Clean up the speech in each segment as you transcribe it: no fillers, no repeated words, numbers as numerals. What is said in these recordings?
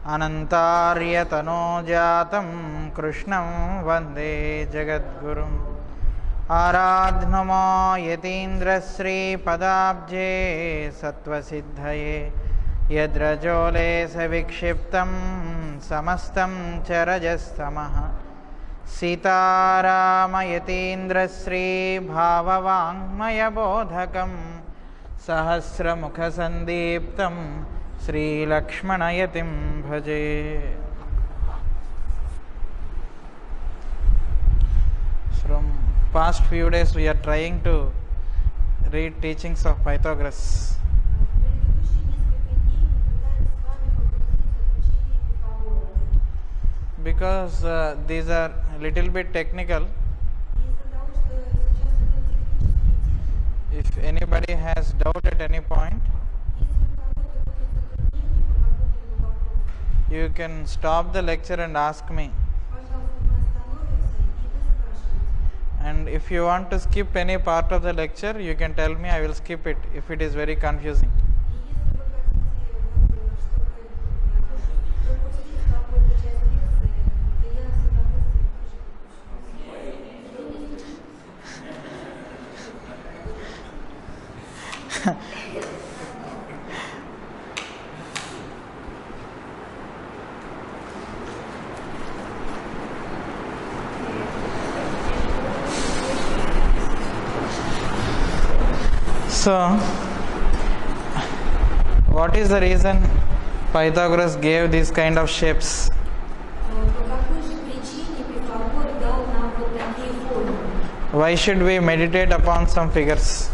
अनन्तार्यतनोजातं कृष्णं वन्दे जगद्गुरुम् आराध्नमो यतीन्द्रश्रीपदाब्जे सत्त्वसिद्धये यद्रजोले सविक्षिप्तं समस्तं चरजस्तमः सीतारामयतीन्द्रश्रीभाववाङ्मयबोधकं सहस्रमुखसन्दीप्तं श्रीलक्ष्मणयतिं भजे. From past few days we are trying to read teachings of Pythagoras. Because these are a little bit technical. If anybody has doubt at any point, you can stop the lecture and ask me. And if you want to skip any part of the lecture, you can tell me, I will skip it if it is very confusing. So, what is the reason Pythagoras gave these kind of shapes? Why should we meditate upon some figures?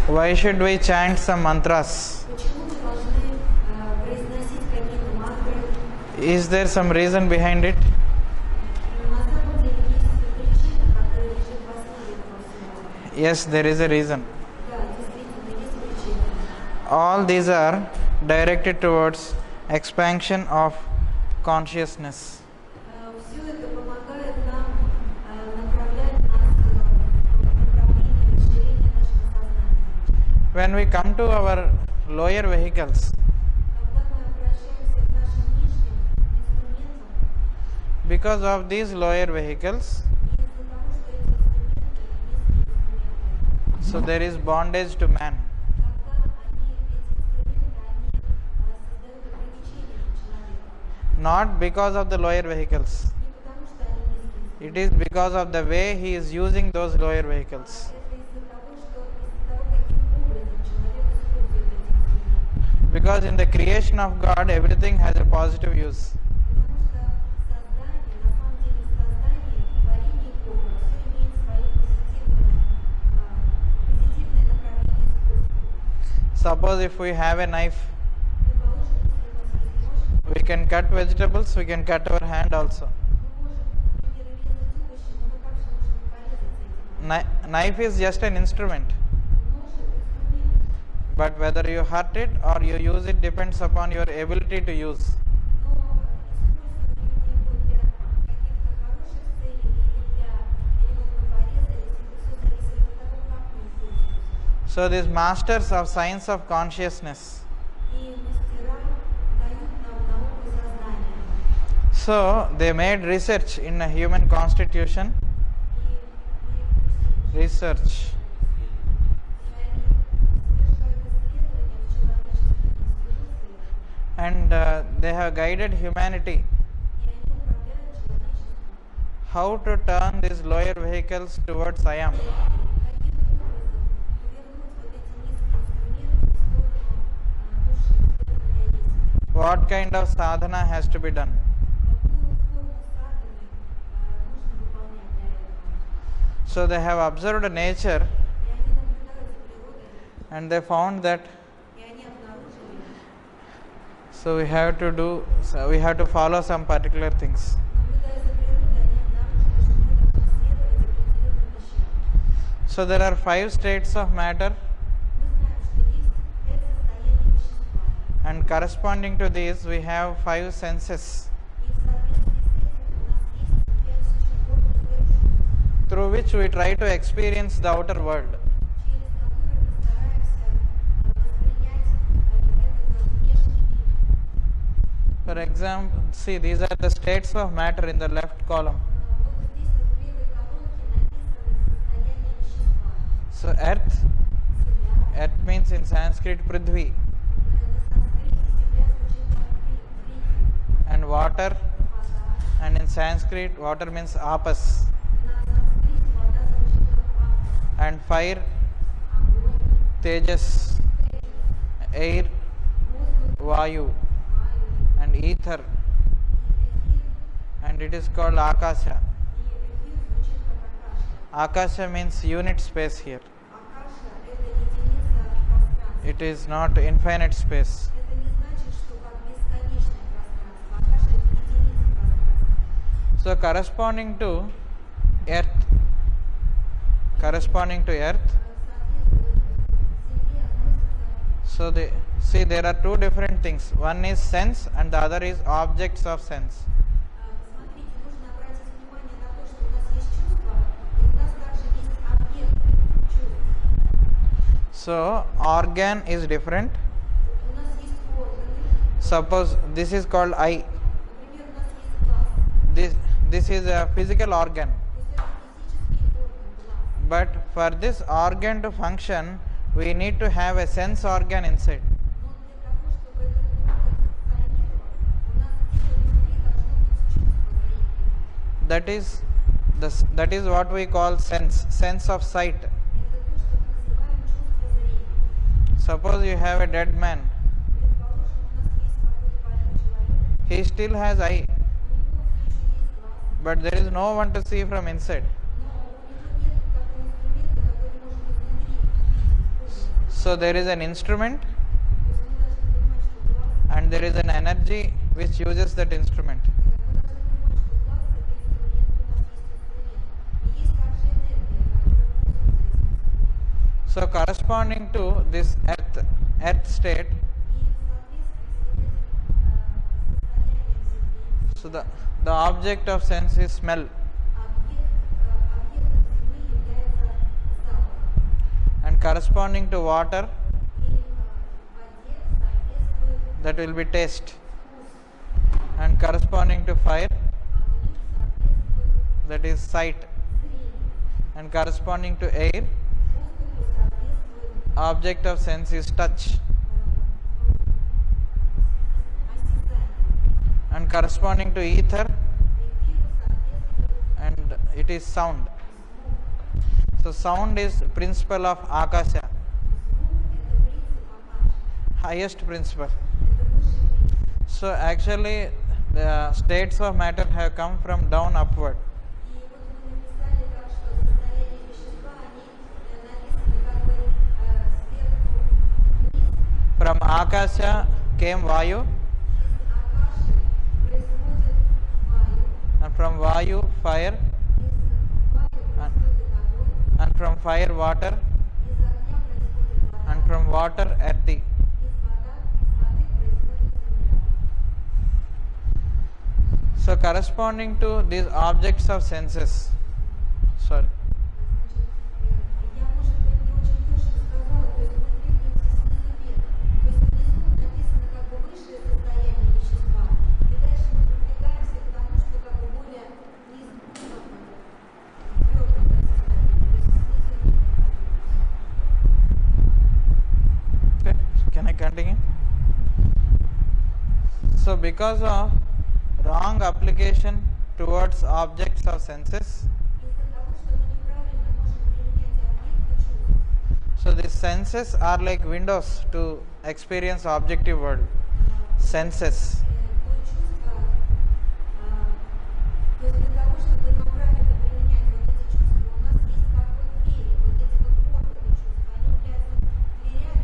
Why should we chant some mantras? Is there some reason behind it? Yes, there is a reason. All these are directed towards expansion of consciousness. When we come to our lower vehicles, because of these lower vehicles, so there is bondage to man. Not because of the lower vehicles. It is because of the way he is using those lower vehicles. Because in the creation of God, everything has a positive use. Suppose if we have a knife, we can cut vegetables, we can cut our hand also. Knife is just an instrument. But whether you hurt it or you use it depends upon your ability to use. So these masters of science of consciousness, so they made research in a human constitution, research, and they have guided humanity how to turn these lower vehicles towards I am. What kind of sadhana has to be done? So they have observed nature and they found that we have to follow some particular things. So there are 5 states of matter, and corresponding to these we have 5 senses through which we try to experience the outer world. For example, see, these are the states of matter in the left column. Вот здесь вот в левой колонке написано состояние вещества. So earth, Земля. earth means in Sanskrit Prithvi, На санскрите земля звучит как притви. and water, Вода. and in Sanskrit water means apas, На санскрите вода звучит как апас. and fire, Огонь. tejas, Тежес. air, Воздух. vayu, Ваю. and ether, И эфир. and it is called akasha. И эфир звучит как акаша. Akasha means unit space here. Акаша – это единица пространства. It is not infinite space. Это не значит, что как бесконечное пространство. Акаша – это единица пространства. So corresponding to earth, corresponding to earth, Земле относится. so they see there are two different things. One is sense and the other is objects of sense. Смотрите, нужно обратить внимание на то, что у нас есть чувства, и у нас также есть объекты чувств. So organ is different. У нас есть органы. Suppose this is called eye. Например, у нас есть глаз. This is a physical organ. То есть это физический орган, глаз. But for this organ to function, we need to have a sense organ inside. Но для того, чтобы этот орган функционировал, у нас где-то внутри должно быть чувство зрения. That is what we call sense of sight. Это то, что мы называем чувство зрения. Suppose you have a dead man. Предположим, у нас есть какой-то больной человек, He still has eye, у него все еще есть глаз, but there is no one to see from inside. но у него нет такого инструмента, который может изнутри видеть. So there is an instrument То есть мы должны понимать, что глаз, and there is an energy which uses that instrument. мы должны понимать, что глаз это инструмент, у нас есть инструмент. И есть также энергия, которая пользуется этим инструментом. So corresponding to this earth state, И в соответствии с вот этим состоянием Земли, so the object of sense is smell, объектом Земли является запах. and corresponding to water, И в воде соответствует that will be taste, вкус. and corresponding to fire, Огню соответствует that is sight, зрение. and corresponding to air, Воздуху соответствует object of sense is touch, осязание. and corresponding to ether, Эфиру соответствует and it is sound. So sound is principle of akasha, звук. Это принцип акаши. highest principle. Это высший принцип. So actually the states of matter have come from down upward. И вот вы написали так, что состояние вещества, они написаны как бы сверху вниз. From akasha came vayu, Из акаши происходит ваю, and from vayu fire, из ваю происходит огонь, and from fire water, из огня происходит вода, and from water earthy. из воды происходит земля. So corresponding to these objects of senses, sorry, Значит, я, может быть, не очень точно сказала, то есть мы двигаемся снизу вверх. То есть внизу написано как бы высшее состояние вещества, и дальше мы продвигаемся к тому, что как бы более низко, твердое состояние, то есть снизу вверх. okay, can I continue? So because of wrong application towards objects of senses, Из-за того, что мы неправильно можем применять объекты чувств, so these senses are like windows to experience objective world. Senses. то чувство, то есть для того, чтобы нам правильно применять вот эти чувства, у нас есть как вот двери, вот эти вот органы чувств, они являются дверями для восприятия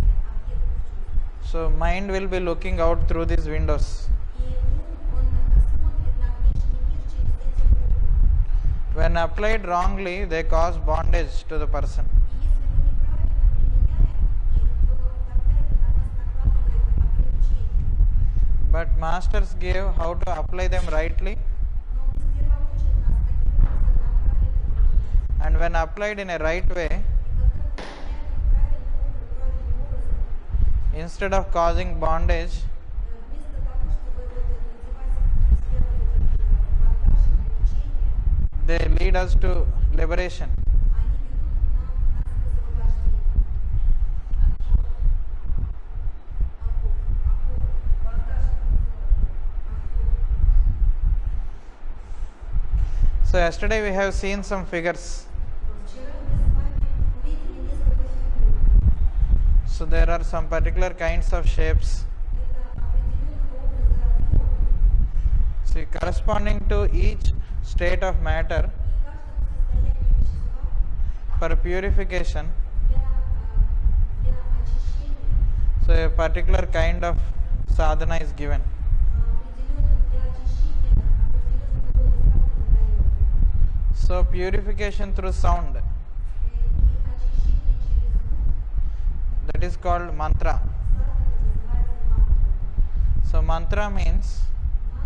объектов чувств. So mind will be looking out through these windows. И ум, он смотрит на внешний мир через эти окна. When applied wrongly, they cause bondage to the person. И если мы неправильно применяем их, то тогда это на нас накладывает ограничения. But masters gave how to apply them rightly, Но мастера учат нас, каким образом нам правильно применять. and when applied in a right way, И когда мы применяем их правильным образом, instead of causing bondage, вместо того, they lead us to liberation. они ведут нас к освобождению. So yesterday we have seen some figures. Вчера мы с вами увидели несколько фигур. So there are some particular kinds of shapes. Это определенного образа формы. See, corresponding to each state of matter, И каждому состоянию вещества for purification, для очищения, so a particular kind of sadhana is given. для очищения определенного рода садхана дается. So purification through sound, И очищение через звук that is called mantra. садхана называется мантрой. So mantra means,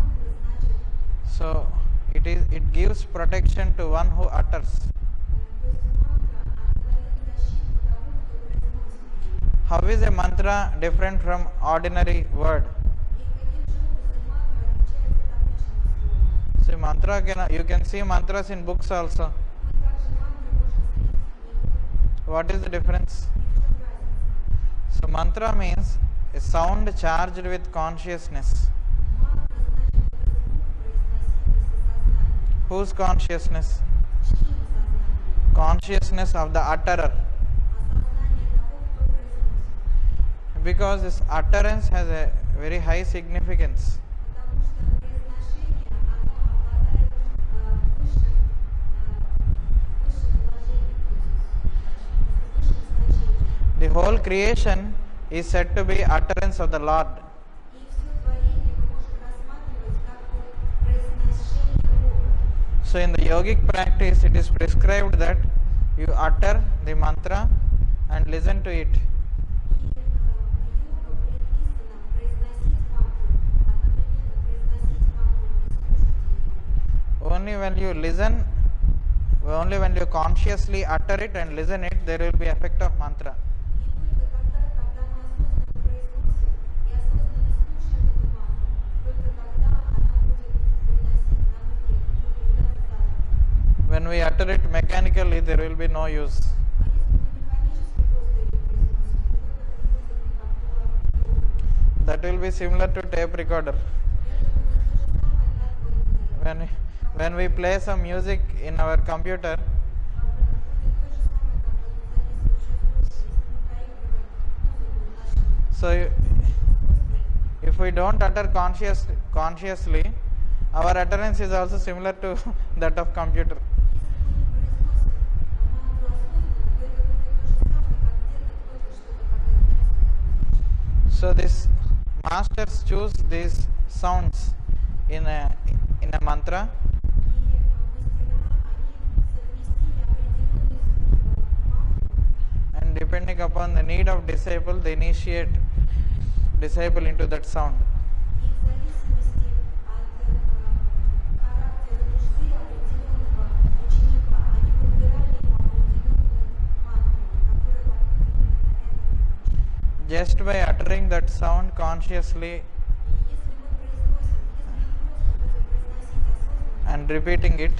Мантры значит, so it gives protection to one who utters. то есть мантра, она дает защиту тому, кто произносит ее. How is a mantra different from ordinary word? И каким же образом мантра отличается от обычного слова? See, mantra you can see mantras in books also. Мы также мантры можем встретить в книгах. What is the difference? И в чем разница? So mantra means a sound charged with consciousness. Мантра значит это звук, произносимый со сознанием. Whose consciousness? Чьим сознанием? Consciousness of the utterer. Осознание того, кто произносит. Because this utterance has a very high significance. Потому что произношение, оно обладает высшим положением, то есть высшим значением. The whole creation is said to be utterance of the Lord. И все творение мы можем рассматривать как вот произношение Бога. So in the yogic practice it is prescribed that you utter the mantra and listen to it. И йога предписано произносить мантру, одновременно произносить мантру и слушать ее. Only when you listen, only when you consciously utter it and listen it, there will be effect of mantra. И только тогда, когда мы осознанно произносим и осознанно слушаем эту мантру, только тогда она будет приносить нам эффект, будет являться садханой. When we utter it mechanically, there will be no use. А если мы механически просто ее произносим, то это не будет никакого толка. That will be similar to tape recorder. Это будет то же самое, как вот When we play some music in our computer, будет то же самое, как вот записывающее устройство, если мы проигрываем музыку в нашем so if we don't utter consciously, our utterance is also similar to that of computer. So these masters choose these sounds in a mantra, and depending upon the need of disciple, they initiate disciple into that sound. Just by uttering that sound consciously and repeating it,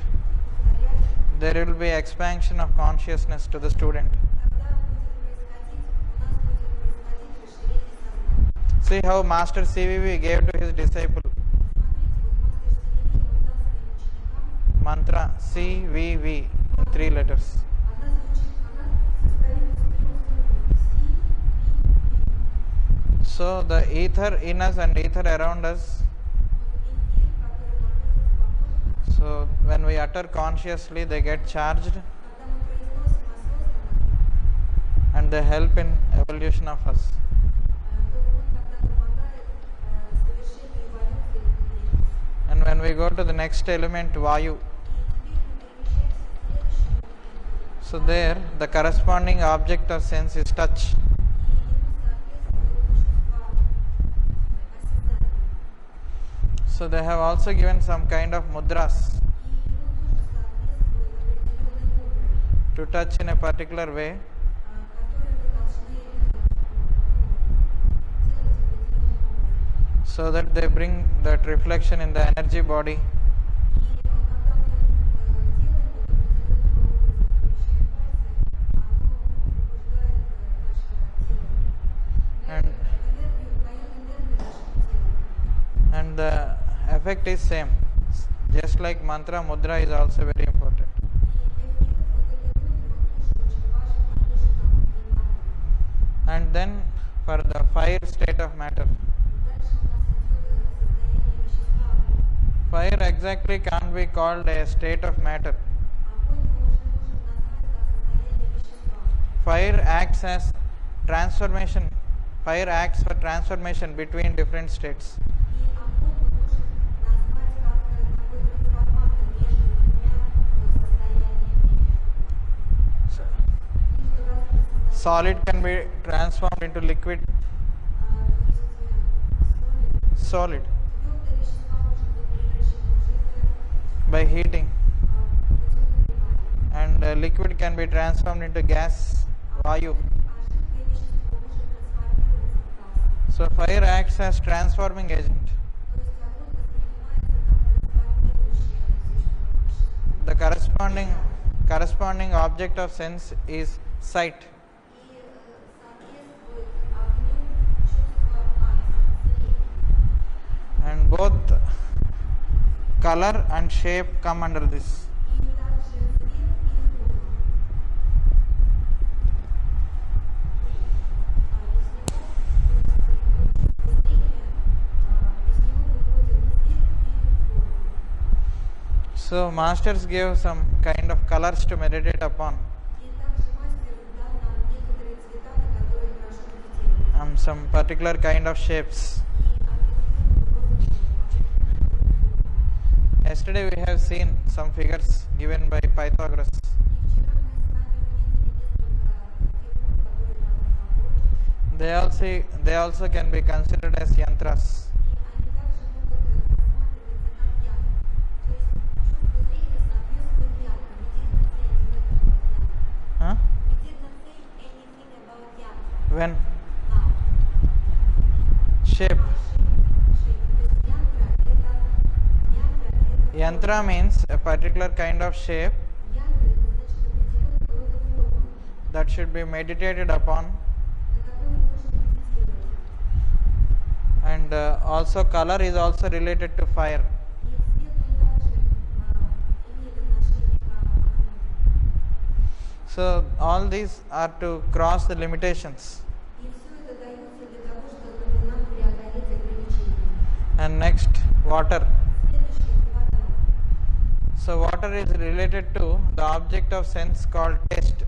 there will be expansion of consciousness to the student. See how Master CVV gave to his disciple mantra CVV, 3 letters. So the ether in us and ether around us, so when we utter consciously, they get charged and they help in evolution of us. And when we go to the next element, Vayu, so there the corresponding object of sense is touch. So they have also given some kind of mudras to touch in a particular way. So that they bring that reflection in the energy body. the effect is same. Just like mantra, mudra is also very important. And then for the fire state of matter. Fire exactly can't be called a state of matter. Fire acts as transformation. Fire acts for transformation between different states. Solid can be transformed into liquid. Solid by heating, and liquid can be transformed into gas, vayu. So fire acts as transforming agent. The corresponding object of sense is sight. And both color and shape come under this. So masters gave some kind of colors to meditate upon. Some particular kind of shapes. Yesterday we have seen some figures given by Pythagoras. They also can be considered as yantras. Huh? When? Shape. Yantra means a particular kind of shape that should be meditated upon, and also color is also related to fire. So all these are to cross the limitations. And next, water. So water is related to the object of sense called taste.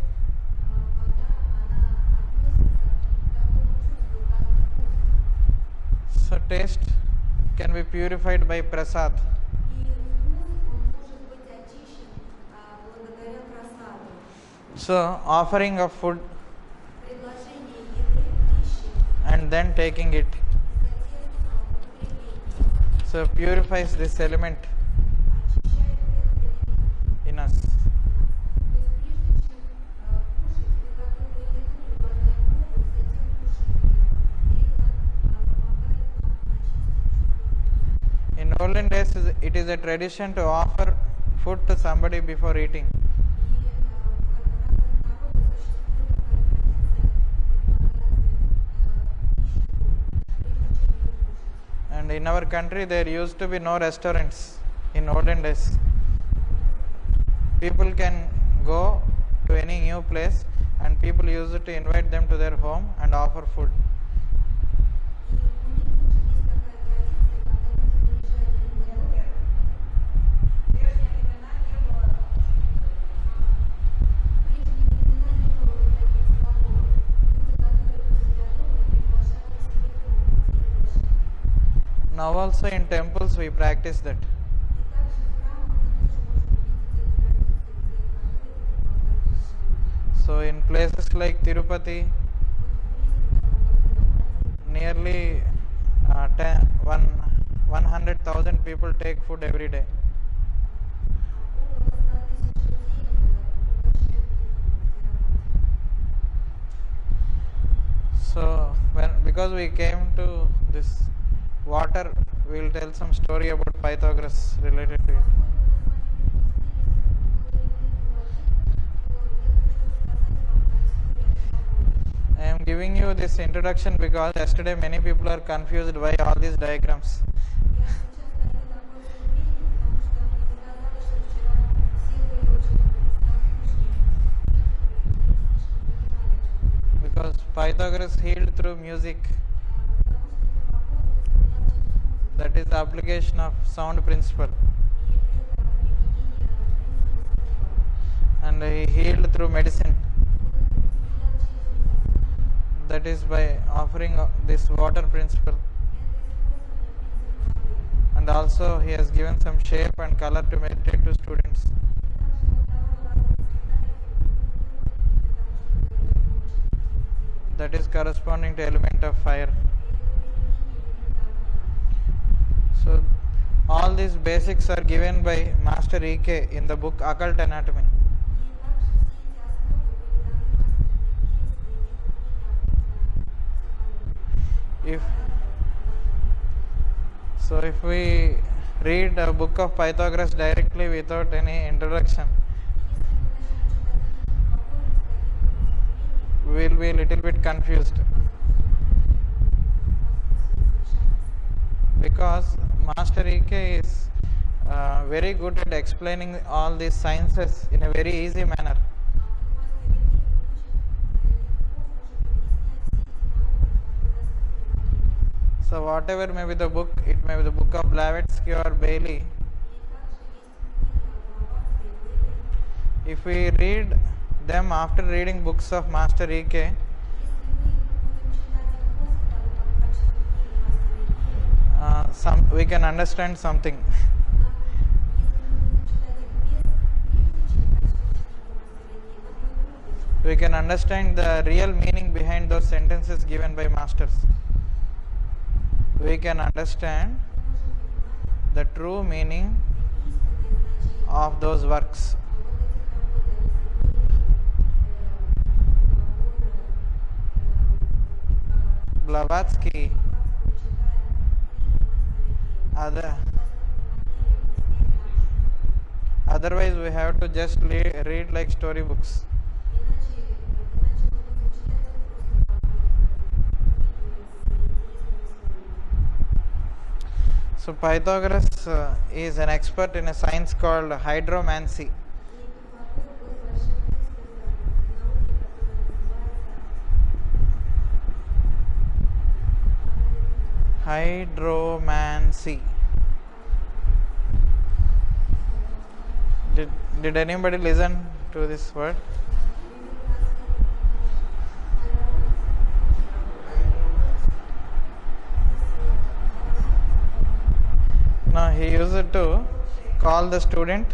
So taste can be purified by prasad. So offering of food and then taking it, so purifies this element in us. In olden days, it is a tradition to offer food to somebody before eating. And in our country, there used to be no restaurants in olden days. People can go to any new place and people used to invite them to their home and offer food. Now also in temples we practice that. So in places like Tirupati, nearly 100,000 people take food every day. So because we came to this water, we will tell some story about Pythagoras related to it. I am giving you this introduction because yesterday many people are confused by all these diagrams. Pythagoras healed through music. That is the application of sound principle. And he healed through medicine. That is by offering this water principle. And also he has given some shape and color to meditate to students. That is corresponding to element of fire. So all these basics are given by Master E.K. in the book Occult Anatomy. If we read a book of Pythagoras directly without any introduction, we will be a little bit confused, because Master E.K. is very good at explaining all these sciences in a very easy manner. So whatever may be the book, it may be the book of Blavatsky or Bailey. If we read them after reading books of Master E.K., we can understand something. We can understand the real meaning behind those sentences given by masters. We can understand the true meaning of those works. Blavatsky, otherwise we have to just read like storybooks. So Pythagoras is an expert in a science called hydromancy. Hydromancy. Did anybody listen to this word? No, he used it to call the student,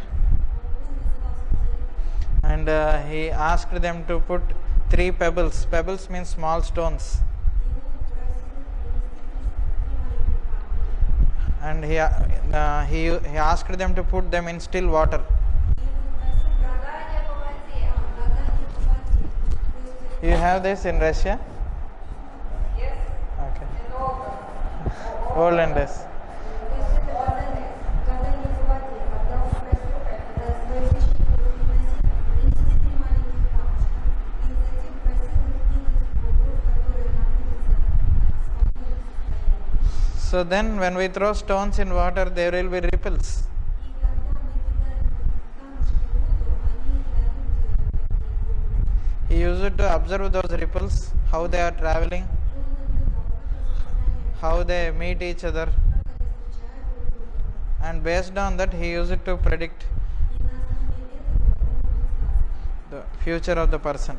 and he asked them to put 3 pebbles. Pebbles means small stones. And he asked them to put them in still water. You have this in Russia? Yes. Okay. And older. Olden days. So then when we throw stones in water, there will be ripples. He used to observe those ripples, how they are traveling, how they meet each other, and based on that he used to predict the future of the person.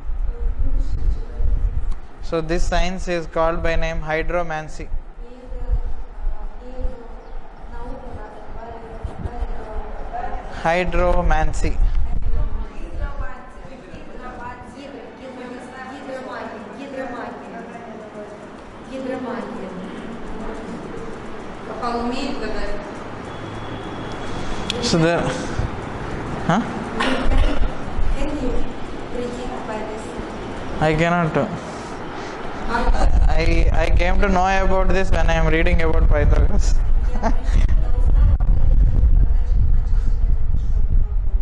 So this science is called by name hydromancy. Hydromancy. Гидромагия. Пока умеет гадать. So the, huh? Can you predict by this? I cannot. I came to know about this when I am reading about Pythagoras.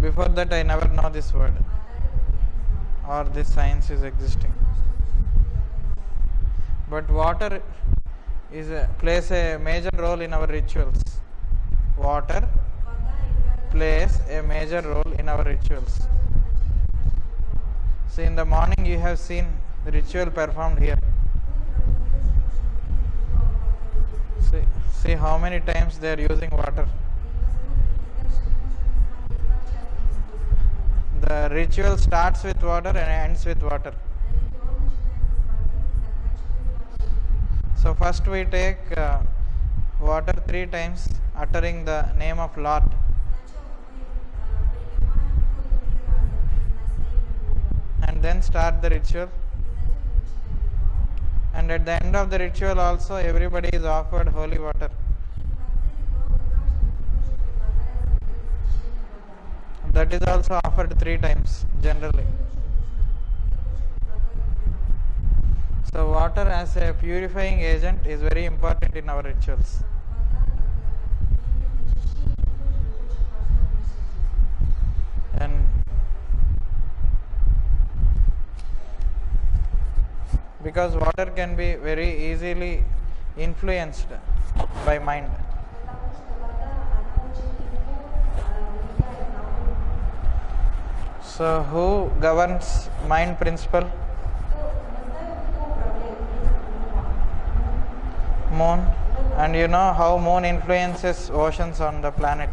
Before that I never know this word or this science is existing. But water plays a major role in our rituals. Water plays a major role in our rituals. So in the morning you have seen The ritual performed here. See how many times they are using water. The ritual starts with water and ends with water. So first we take water 3 times, uttering the name of Lord. And then start the ritual. And at the end of the ritual also everybody is offered holy water. That is also offered 3 times generally. So water as a purifying agent is very important in our rituals. And because water can be very easily influenced by mind. So who governs mind principle? Moon. And you know how moon influences oceans on the planet.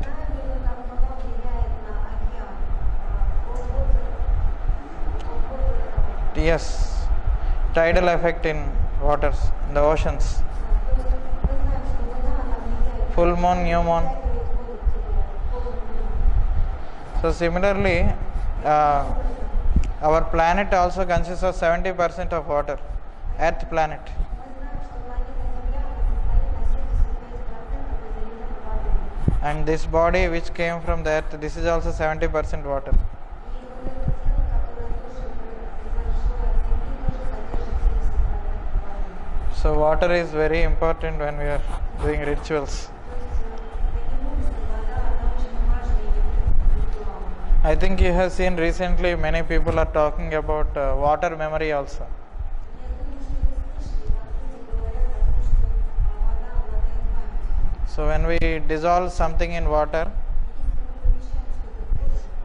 Yes, tidal effect in waters, in the oceans. Full moon, new moon. So similarly, our planet also consists of 70% of water, Earth planet. And this body which came from the earth, this is also 70% water. So water is very important when we are doing rituals. I think you have seen recently many people are talking about water memory also. So when we dissolve something in water,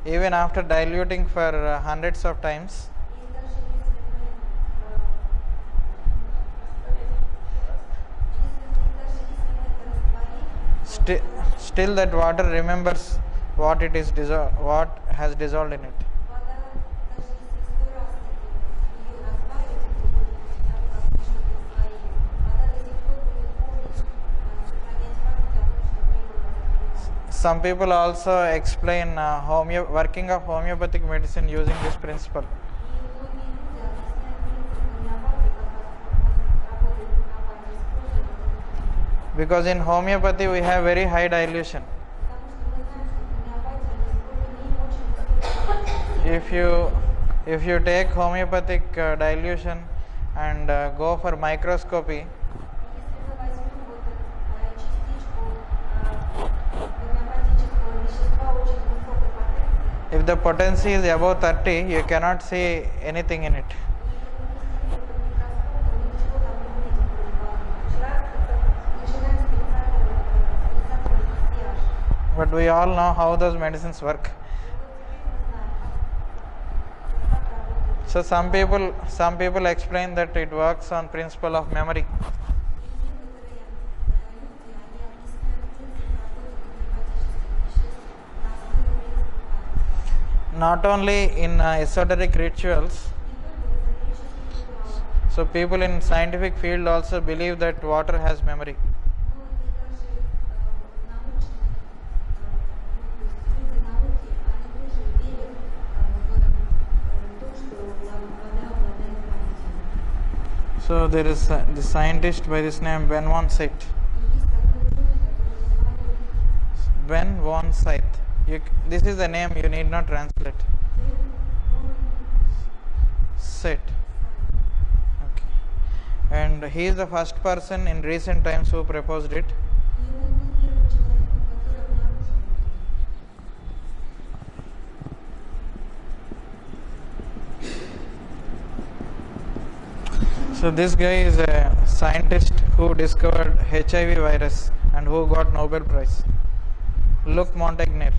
even after diluting for hundreds of times, still that water remembers what it is what has dissolved in it. Some people also explain working of homeopathic medicine using this principle. Because in homeopathy we have very high dilution. If you take homeopathic dilution and go for microscopy, if the potency is above 30, you cannot see anything in it. But we all know how those medicines work. So some people explain that it works on principle of memory. Not only in esoteric rituals, so people in scientific field also believe that water has memory. So there is the scientist by this name Ben von Seit. Ben von Seit. This is the name, you need not translate. Seit. Okay. And he is the first person in recent times who proposed it. So this guy is a scientist who discovered HIV virus and who got Nobel Prize. Luc Montagnier.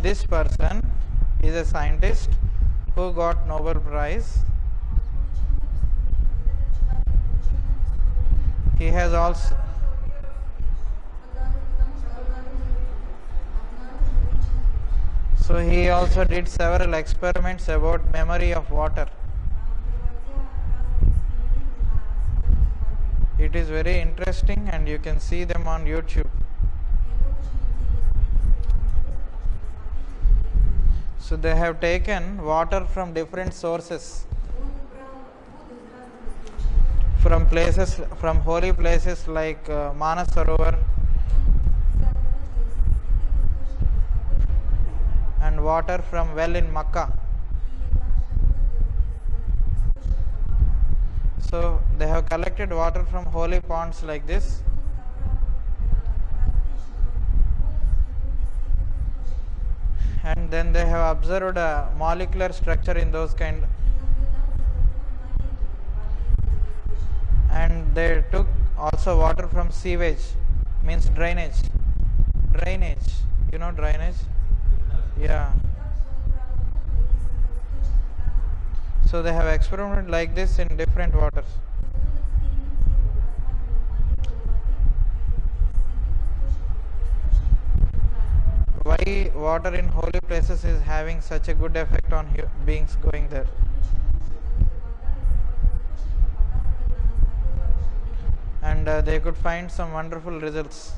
This person He is a scientist who got Nobel Prize. He has also he also did several experiments about memory of water. It is very interesting and you can see them on YouTube. So they have taken water from different sources, from places, from holy places like Manasarovar, and water from well in Makkah. So they have collected water from holy ponds like this, and then they have observed a molecular structure in those kind, and they took also water from sewage, means drainage. You know drainage? Yeah. So they have experimented like this in different waters. Why water in holy places is having such a good effect on beings going there? And they could find some wonderful results.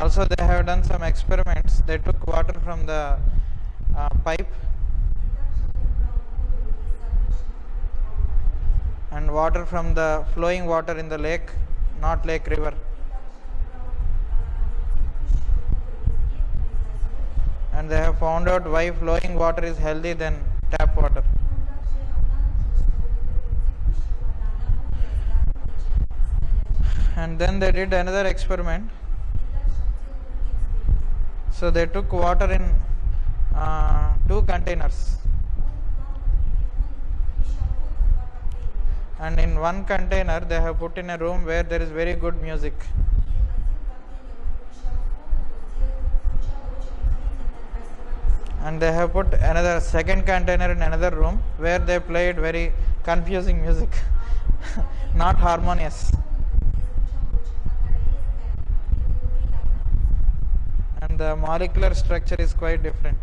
Also they have done some experiments. They took water from the pipe and water from the flowing water in the lake, not lake, river. And they have found out why flowing water is healthy than tap water. And then they did another experiment. So they took water in 2 containers, and in one container they have put in a room where there is very good music, and they have put another second container in another room where they played very confusing music, not harmonious. And the molecular structure is quite different.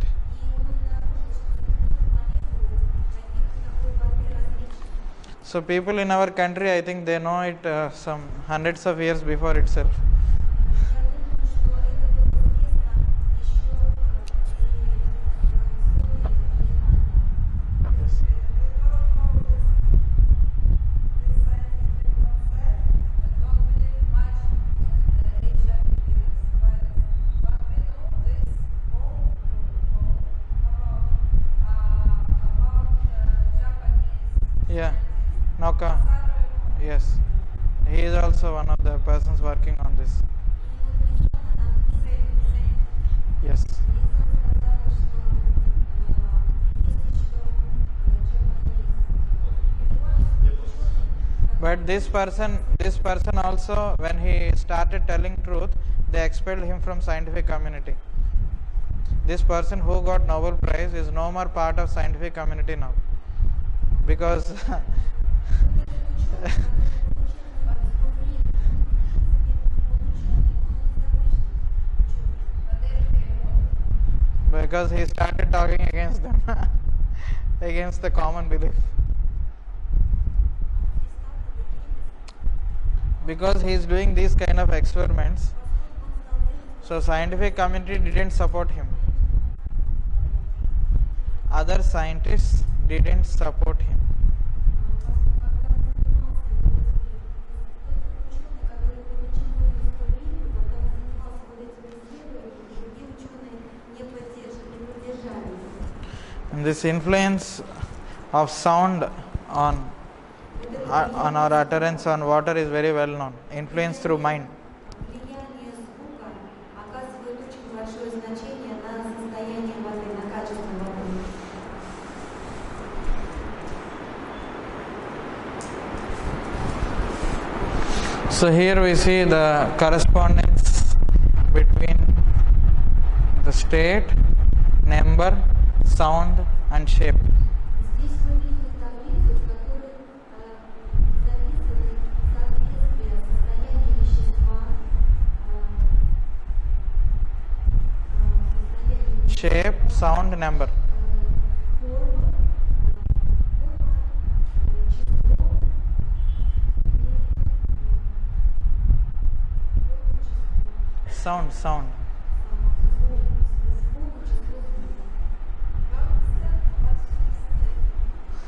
So people in our country, I think they know it some hundreds of years before itself. Yes. Yeah, Nauka. Yes, he is also one of the persons working on this. Yes. But this person also, when he started telling truth, they expelled him from scientific community. This person who got Nobel Prize is no more part of scientific community now, because because he started talking against them, against the common belief. Because he is doing these kind of experiments, so scientific community didn't support him. Other scientists didn't support him. And this influence of sound on our utterance on water is very well known. Influence through mind. Влияние звука оказывает очень большое значение на состояние воды, на качество воды. So here we see the correspondence between the state, number, sound and shape. Здесь вы видите таблицу, в которой записаны соответствия состояния вещества, состояние Shape, sound, number. форма, число Sound, sound.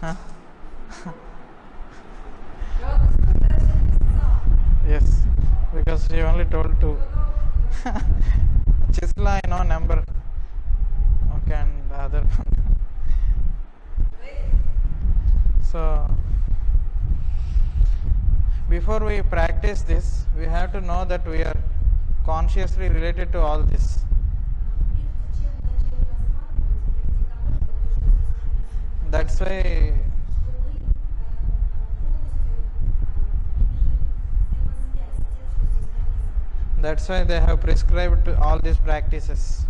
Huh? Yes, because she only told two. Chisla, I know number. Okay, and the other one. So, before we practice this, we have to know that we are consciously related to all this. That's why they have prescribed to all these practices.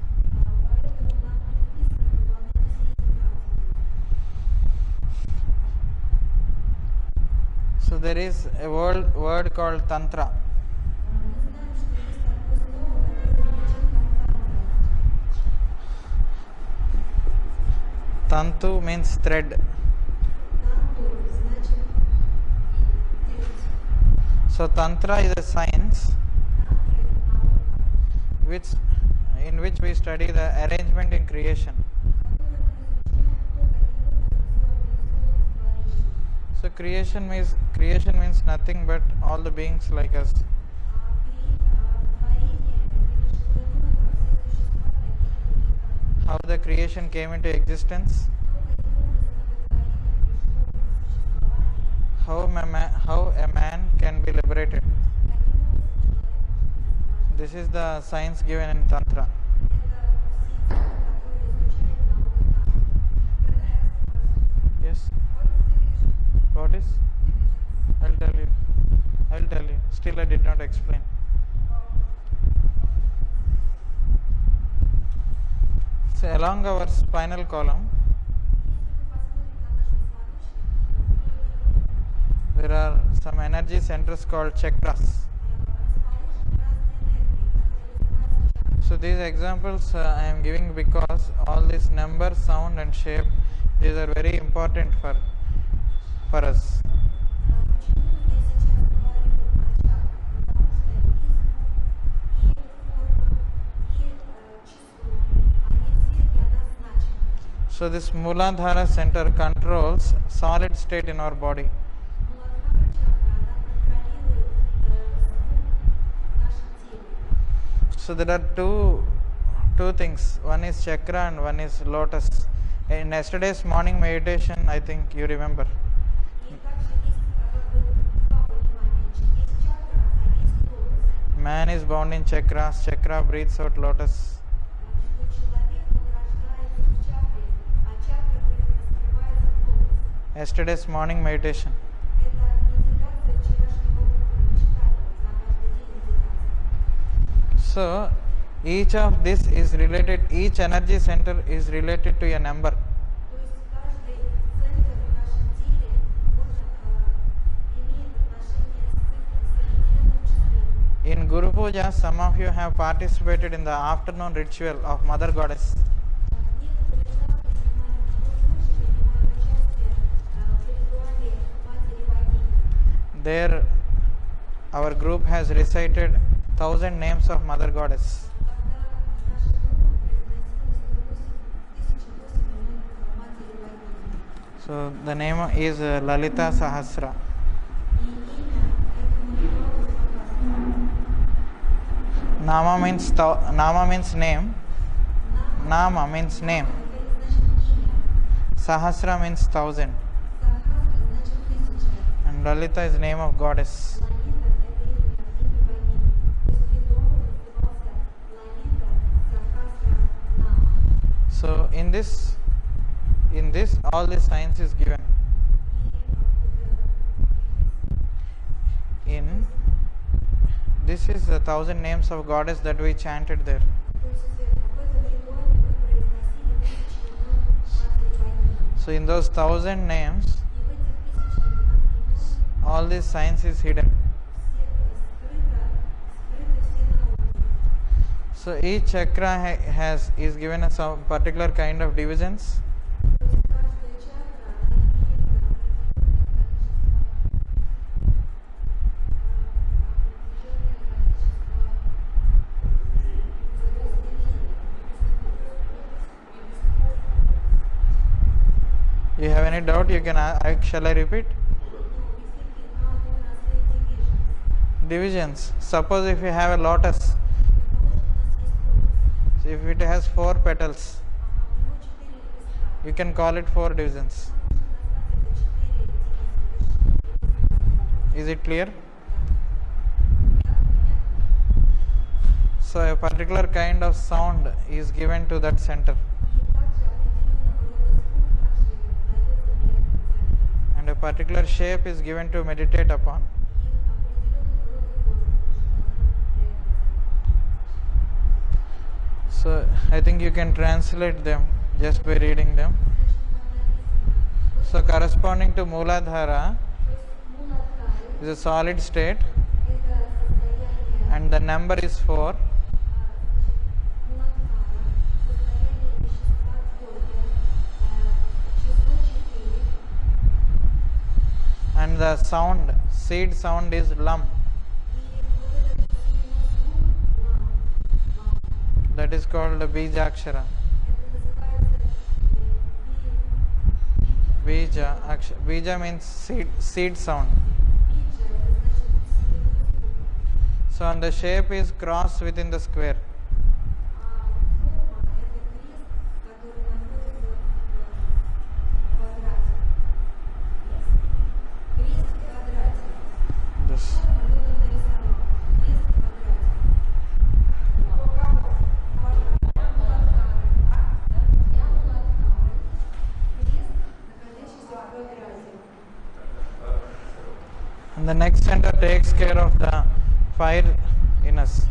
So there is a word called Tantra. Tantu means thread. So Tantra is a science in which we study the arrangement in creation. So creation means nothing but all the beings like us. How the creation came into existence, how a man can be liberated. This is the science given in Tantra. Yes? What is? I'll tell you. Still I did not explain. So along our spinal column, there are some energy centers called chakras. So these examples I am giving because all these number, sound and shape, these are very important for us. So this Mooladhara center controls solid state in our body. So there are two things. One is chakra and one is lotus. In yesterday's morning meditation, I think you remember. Man is bound in chakras. Chakra breathes out lotus. Yesterday's morning meditation. So each of this is related, each energy center is related to a number. In Guru Puja, some of you have participated in the afternoon ritual of Mother Goddess. There, our group has recited 1000 names of Mother Goddess. So the name is Lalita Sahasra. Nama means name. Nama means name. Sahasra means 1000. And Lalita is name of goddess. So in this all the science is given. This is the 1000 names of goddess that we chanted there. So in those 1,000 names, И в этих 1000 имен all these signs is hidden. скрыты все науки. So each chakra is given a some particular kind of divisions. То есть каждая чакра, она имеет You have any doubt? You can. Shall I repeat? Divisions. Suppose if you have a lotus, so if it has 4 petals, you can call it 4 divisions. Is it clear? So a particular kind of sound is given to that center, and a particular shape is given to meditate upon. So I think you can translate them just by reading them. So corresponding to Mooladhara is a solid state, and the number is 4. And the sound, seed sound is lam. That is called Bijakshara. Bija means seed sound. So and the shape is cross within the square. This. And the next center takes care of the fire in us.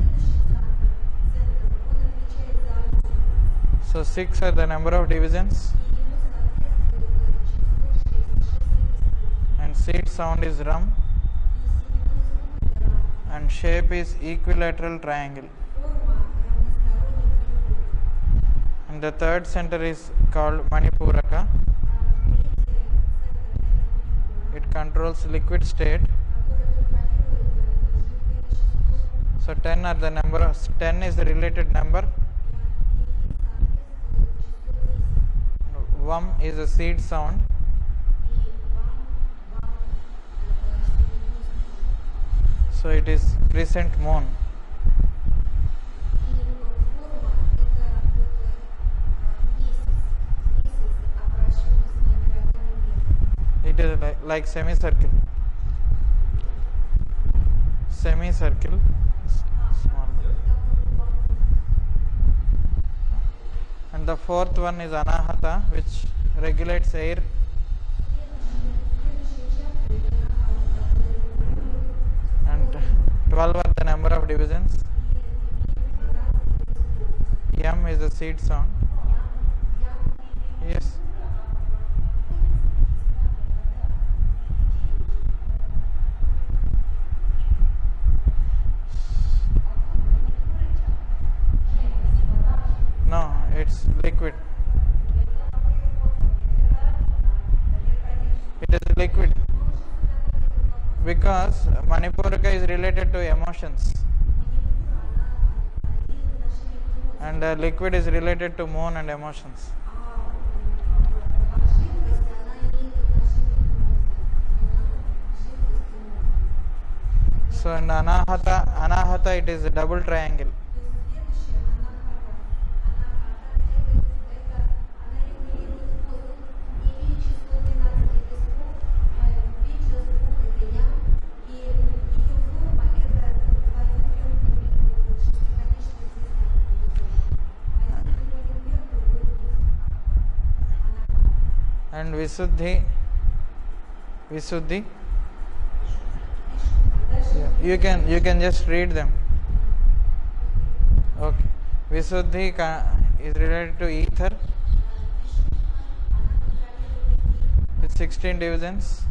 So 6 are the number of divisions, and seed sound is ram, and shape is equilateral triangle. And the third center is called Manipuraka. It controls liquid state. So 10 are the number of 10 is the related number. Vam is a seed sound. So it is crescent moon. It is like semicircle. Semicircle. Small. And the fourth one is Anahata, which regulates air. And 12 are the number of divisions. Yam is the seed sound. Yes. No, it's liquid. It is liquid because Manipuraka is related to emotions, and liquid is related to moon and emotions. So in Anahata it is a double triangle. And Visuddhi, yeah, you can just read them. Okay, Visuddhi is related to ether, 16 divisions,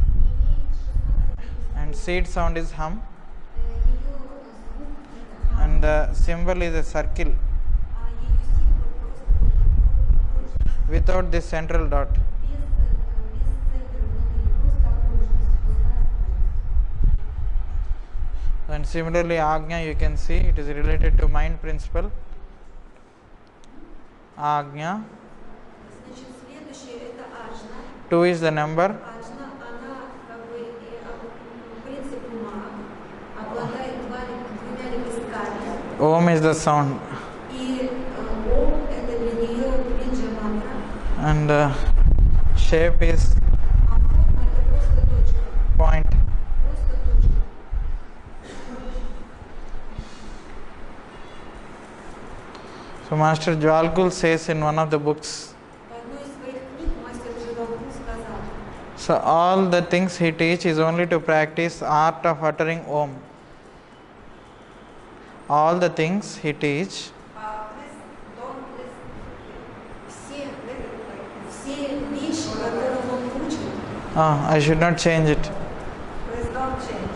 and seed sound is hum, and the symbol is a circle without this central dot. And similarly, Agnya, you can see it is related to mind principle. Agnya. Значит, следующее это ажна. 2 is the number. Ажна, она как бы принцип ума, обладает двумя лепестками. Om is the sound. И ом это для нее биджа мантра. And shape is А форма это просто точка. point. Просто точка. So Master Jwalkul says in one of the books, В одной из своих книг мастер Дживалкул сказал, so all the things he teach is only to practice art of uttering Om. All the things he teach все вещи, которым он учит, I should not change it. Please don't change.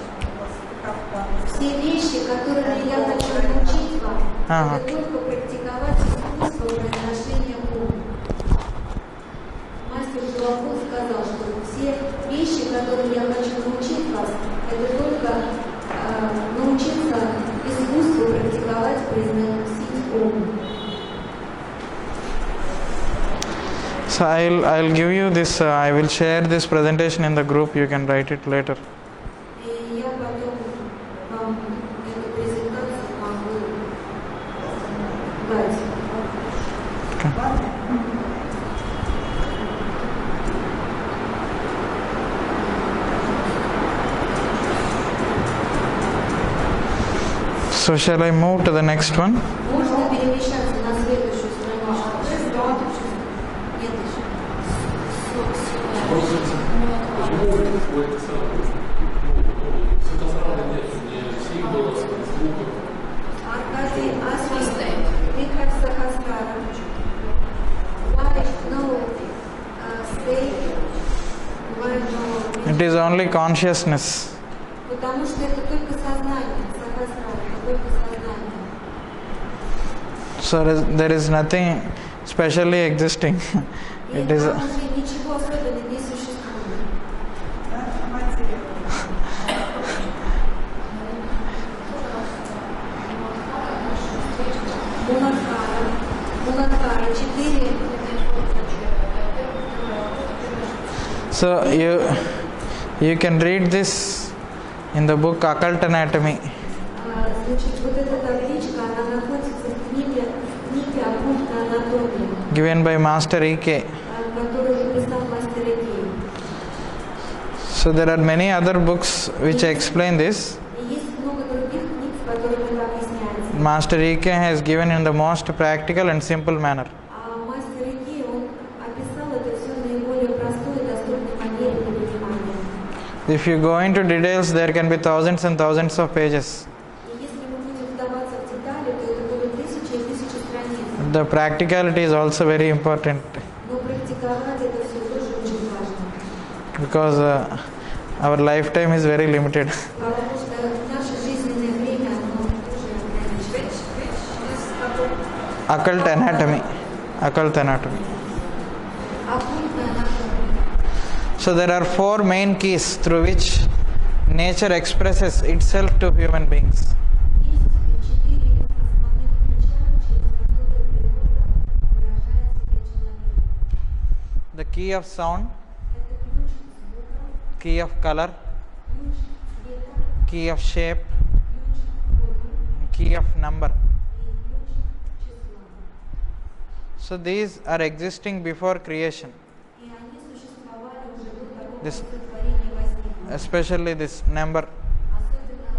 все вещи, которыми я хочу научить вам, Ага. это только практиковать искусство произношения ума. Мастер Дживалкул сказал, что все вещи, которыми я хочу научить вас, это только научиться искусству практиковать произносить ум. So I'll give you this. I will share this presentation in the group. You can write it later. И я потом вам эту презентацию могу дать. So shall I move to the next one? Можно перемещаться на следующую страничку. Нет еще. Аркадий Асвистей, Михаил Сахасрара. Why no stay? Why no? It is only consciousness. Потому что это только сознание, Сахасрара, это только сознание. So there is nothing specially existing. И It is. там уже ничего особенного не существует. Мулакара 4. So you can read this in the book Occult Anatomy. Значит, вот эта табличка, она находится в книге «Оккультная анатомия», Given by Master E.K. которую написал мастер Икей. So there are many other books which explain this. И есть много других книг, в которых это объясняется. Master E.K. has given in the most practical and simple manner. А мастер Икей, он описал это все в наиболее простой и доступной манере для понимания. If you go into details, there can be thousands and thousands of pages. И если мы будем вдаваться в детали, то это будут тысячи и тысячи страниц. The practicality is also very important Но практиковать это все тоже очень важно. because our lifetime is very limited. Потому что наше жизненное время, оно тоже ограничено. Occult Anatomy. Occult Anatomy. Оккультная анатомия. So there are 4 main keys through which nature expresses itself to human beings. Есть 4 основных ключа, через которые природа выражает себя человеку. The key of sound, Это ключ звука, key of color, ключ цвета, key of shape, ключ формы and key of number. и ключ числа. So these are existing before creation, И они существовали уже до того, как This- сотворение возникло. especially this number. Особенно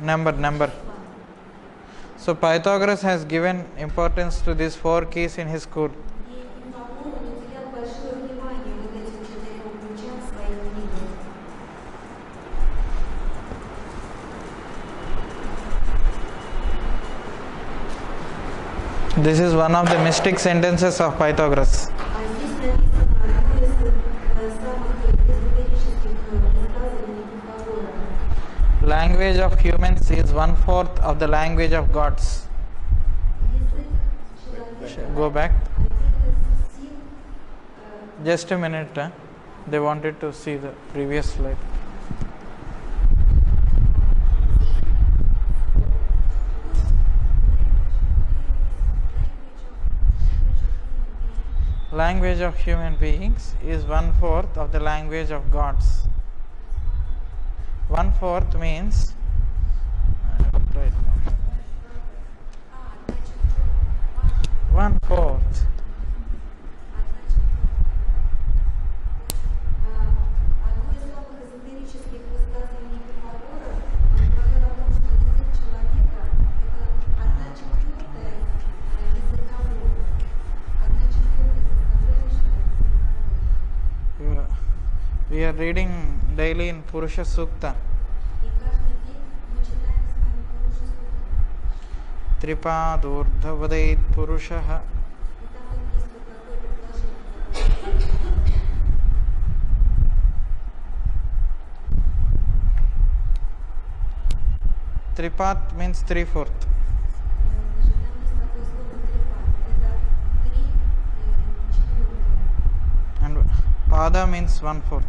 ключ Number. So Pythagoras has given importance to these 4 keys in his school. И Пифагор уделял большое внимание вот этим 4 ключам в своих книгах. This is one of the mystic sentences of Pythagoras. А здесь написано одно из самых эзотерических высказываний Пифагора. Language of humans is 1/4 of the language of gods. Язык человека Go back. один из сил Just a minute. They wanted to see the previous slide. Language of human beings is 1/4 of the language of gods. 1/4 means right now. 1/4. Одно из самых эзотерических высказываний Пифагора, он говорил о том, что язык человека – это 1/4 языка Бога, 1/4 языка женщины. We are reading daily in Purusha Sukta. И каждый день мы читаем с вами Пуруша Сукта. Tripadurdhavadait Purushaha. И там вот есть вот такое предложение. Tripat means 3/4. Значит, там есть такое слово трипат. Это 3/4. And Pada means 1/4.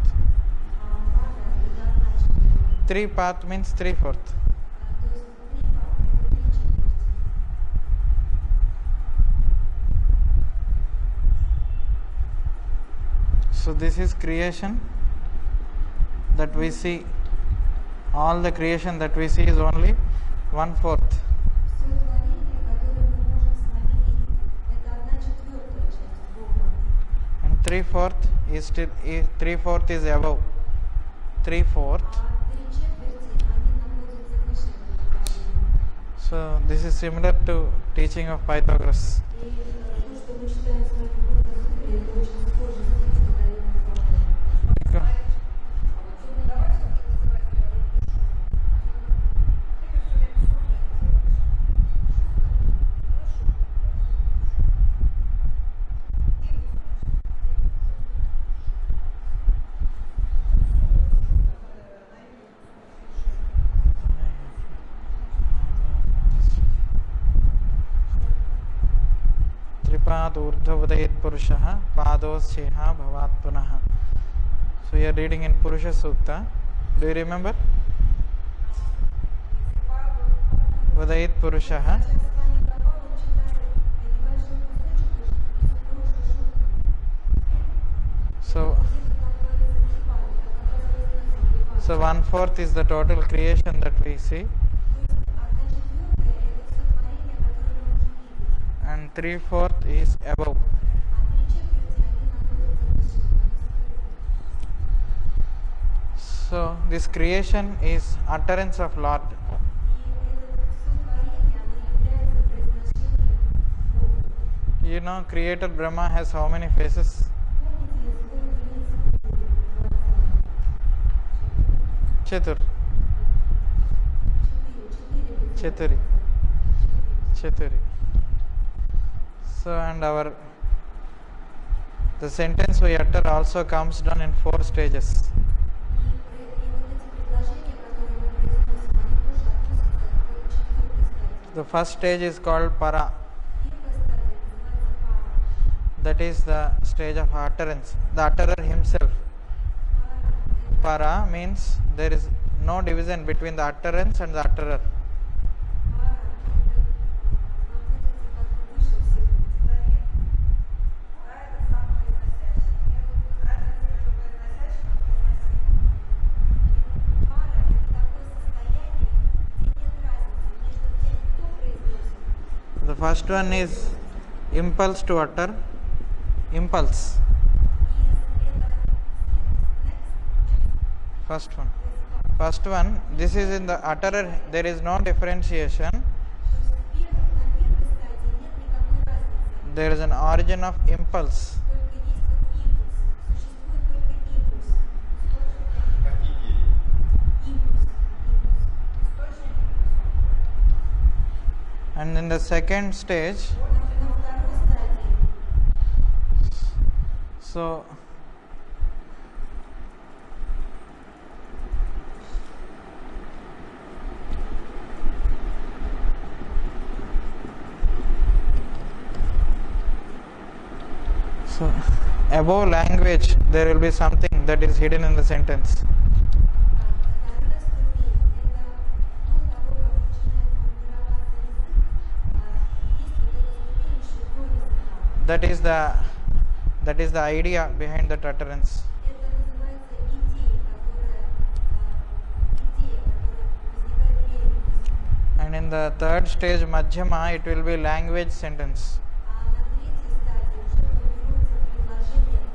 А пада – это 1/4. Tripat means 3/4. То есть трипат – это 3/4. So this is creation that we see. All the creation that we see is only 1/4. Все творение, которое мы можем с вами видеть, это 1/4 часть Бога. And 3/4 is still 3/4 is above. 3/4. А 3/4 они находятся выше этого творения. So this is similar to teaching of Pythagoras. И то, что мы читаем с вами в Бога Сутре, это очень схоже с тем, что дает Пифагор. Tripadurdhavadait Purushaha Padosyeha Bhavat Punaha. So we are reading in Purusha Sukta. Do you remember? Vadait Purushaha. Сейчас с вами Габалом читали небольшой кусочек из Пуруша Сукты. So Где-то там говорится трипат, это как раз рассказывает трипат. so 1/4 is the total creation that we see, То есть 1/4 это все творение, которое мы можем видеть. and 3/4 is above. А 3/4 они находятся выше, они скрыты. So this creation is utterance of Lord. И это все творение, оно является произношением Бога. You know, Creator Brahma has how many faces? Помните, сколько лиц у Творца? Chatur. Четыре лица. Chaturi. So and the sentence we utter also comes down in 4 stages. И вот эти предложения, которые мы произносим, они тоже относятся к четвертой стадии. The first stage is called Para. Первая стадия называется пара. That is the stage of utterance. The utterer himself. Para means there is no division between the utterance and the utterer. Пара – это находится как бы выше всего. Пара – это такое состояние, где нет разницы между тем, кто произносит. The first one is impulse to utter. Impulse. First one. First one, this is in the utterer, there is no differentiation. На первой стадии нет никакой разницы. There is an origin of impulse. Только есть вот импульс. Существует только импульс. Импульс. And in the second stage, На So above language there will be something that is hidden in the sentence. Вторая ступень – это до того, как начинает формироваться язык, есть вот эта ступень еще до языка. That is the idea behind that utterance. Это называется идея, которая возникает перед языком. And in the third stage, Madhyama, it will be language sentence. А на третьей стадии уже формируется предложение на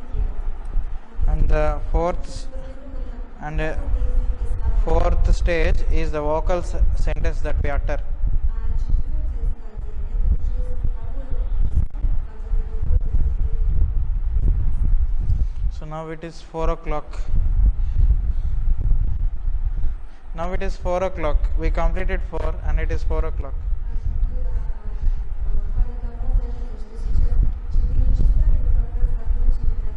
языке. And the fourth stage is the vocal sentence that we utter. А четвертая стадия – это уже звуковой язык, который выходит. So now it is 4 o'clock. Now it is 4 o'clock. We completed 4 and it is 4 o'clock. Паня давно заметила, что сейчас 4 часа, и мы как раз закончили на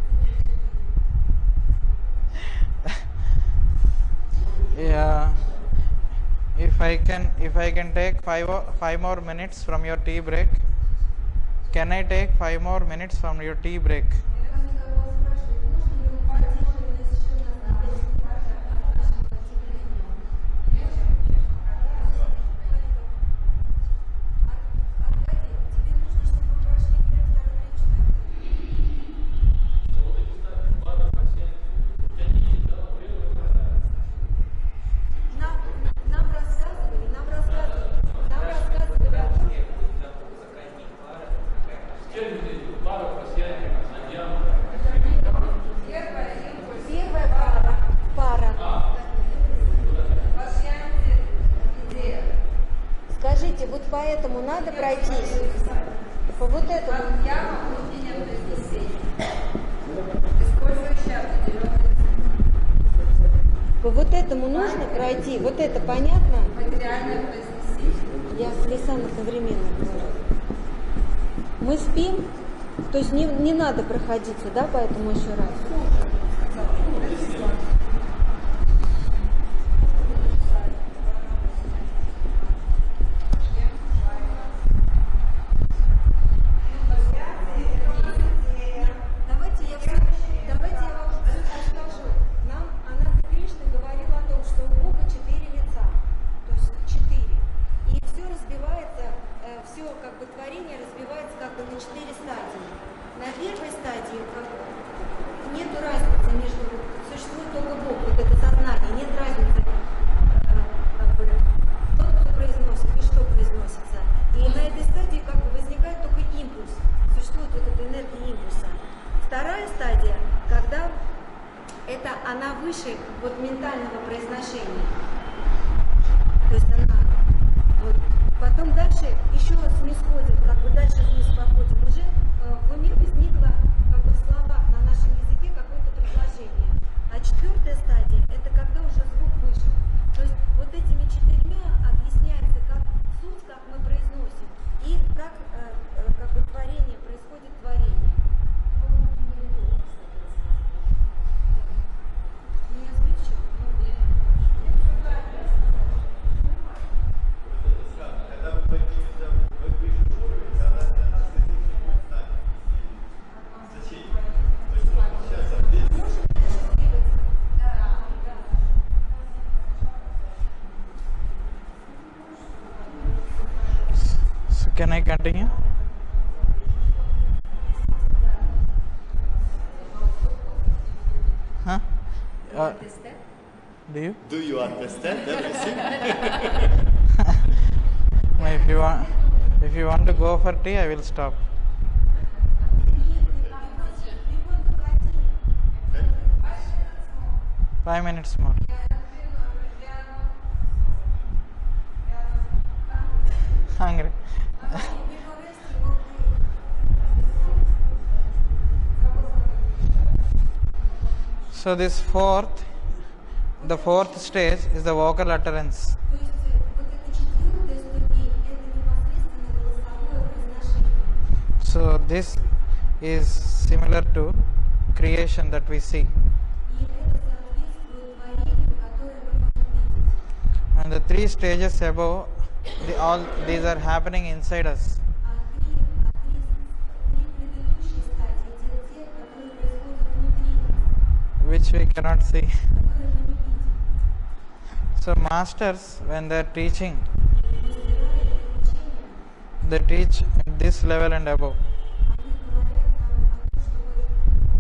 4. Yeah. If I can take 5 more minutes from your tea break. Can I take 5 more minutes from your tea break? Паня Николаева спрашивает, можно ли мы поддерживать нас еще на 5 минут от нашего отделения? Аркадий, тебе нужно, чтобы мы прошли первый, второй, третий, четвертый? Нам рассказывали. Первая пара. Скажите, вот по этому надо пройтись? По вот этому? По вот этому нужно пройти? Вот это понятно? Я с Лисан одновременно говорю. Мы спим, то есть не надо проходиться, да, поэтому еще раз. Давайте я вам расскажу. Ананда Кришна говорил о том, что у Бога 4 лица, то есть 4. И все разбивается, все как бы творение разбивается как бы на 4 стадии. На первой стадии нету разницы между, существует только Бог, вот это сознание, нет разницы, как бы, тот, кто произносит и что произносится. И на этой стадии как бы возникает только импульс, существует вот эта энергия импульса. Вторая стадия, когда это она выше вот ментального произношения. То есть она вот. Потом дальше еще снисходит, как бы дальше вниз походим. Уже в уме возникло как бы в словах на нашем языке какое-то предложение. А четвертая стадия это когда уже звук вышел. То есть вот этими 4 объясняется как суть, как мы произносим, и как бы творение, происходит творение. Не озвучил? Когда вы поднимете выше уровень, тогда для нас это не будет знать значение. То есть можно сейчас ответить. So can I continue? Huh? Do you? Do you understand everything? If you want to go for tea, I will stop. 5 minutes more. Hungry. So the fourth stage is the vocal utterance. То есть вот эта четвертая ступень это непосредственно голосовое произношение. So this is similar to creation that we see. И это соответствует творению, которое мы можем видеть. And the three stages above, all these are happening inside us. Три предыдущие стадии, те, которые происходят внутри нас, Which we cannot see. которые мы не видим. So masters, when they are teaching, Мастера это учение, they teach at this level and above. они говорят нам о том, чтобы уровне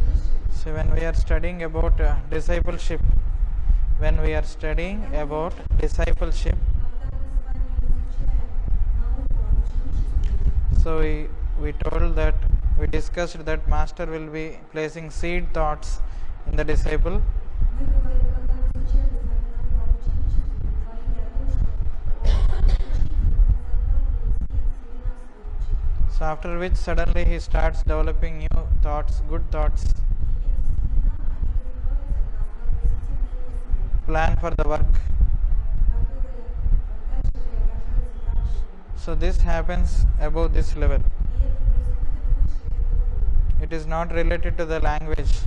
выше. So when we are studying about discipleship, when we are studying about discipleship, Когда мы с вами изучаем науку о ученичестве, so we told that we discussed that master will be placing seed thoughts in the disciple, мы говорим, когда мы изучали с вами науку об ученичестве, мы говорили о том, что учитель закладывает семена в своих учеников. so after which suddenly he starts developing new thoughts, good thoughts, И эти семена, они развиваются в нас как позитивные мысли, plan for the work. которые дальше преображаются в практику. So this happens above this level. И это происходит выше этого уровня. It is not related to the language.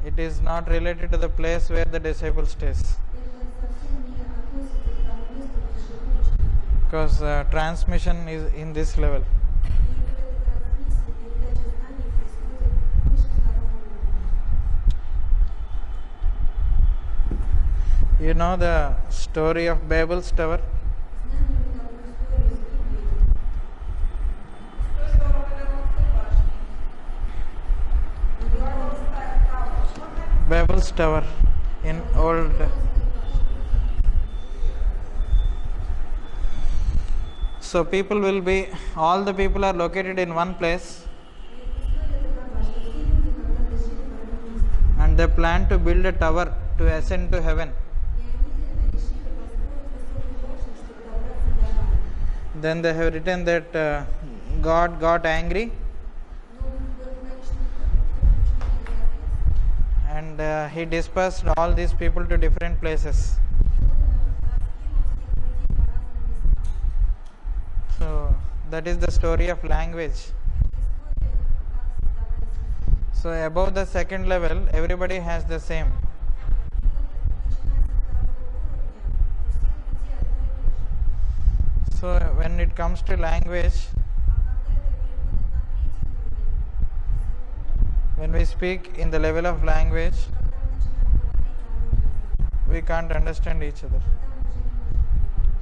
It is not related to the place where the disciple stays. Because transmission is in this level. You know the story of Babel's Tower? Babel's Tower in old. So people will be, all the people are located in one place and they plan to build a tower to ascend to heaven. Then they have written that God got angry and he dispersed all these people to different places. So that is the story of language. So above the second level, everybody has the same. So when it comes to language, when we speak in the level of language, we can't understand each other.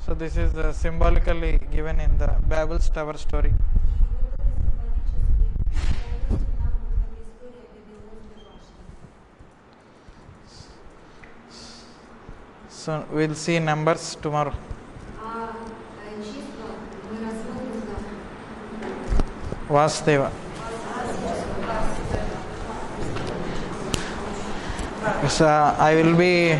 So this is symbolically given in the Babel's Tower story. So we'll see numbers tomorrow. Vasudeva. So I will be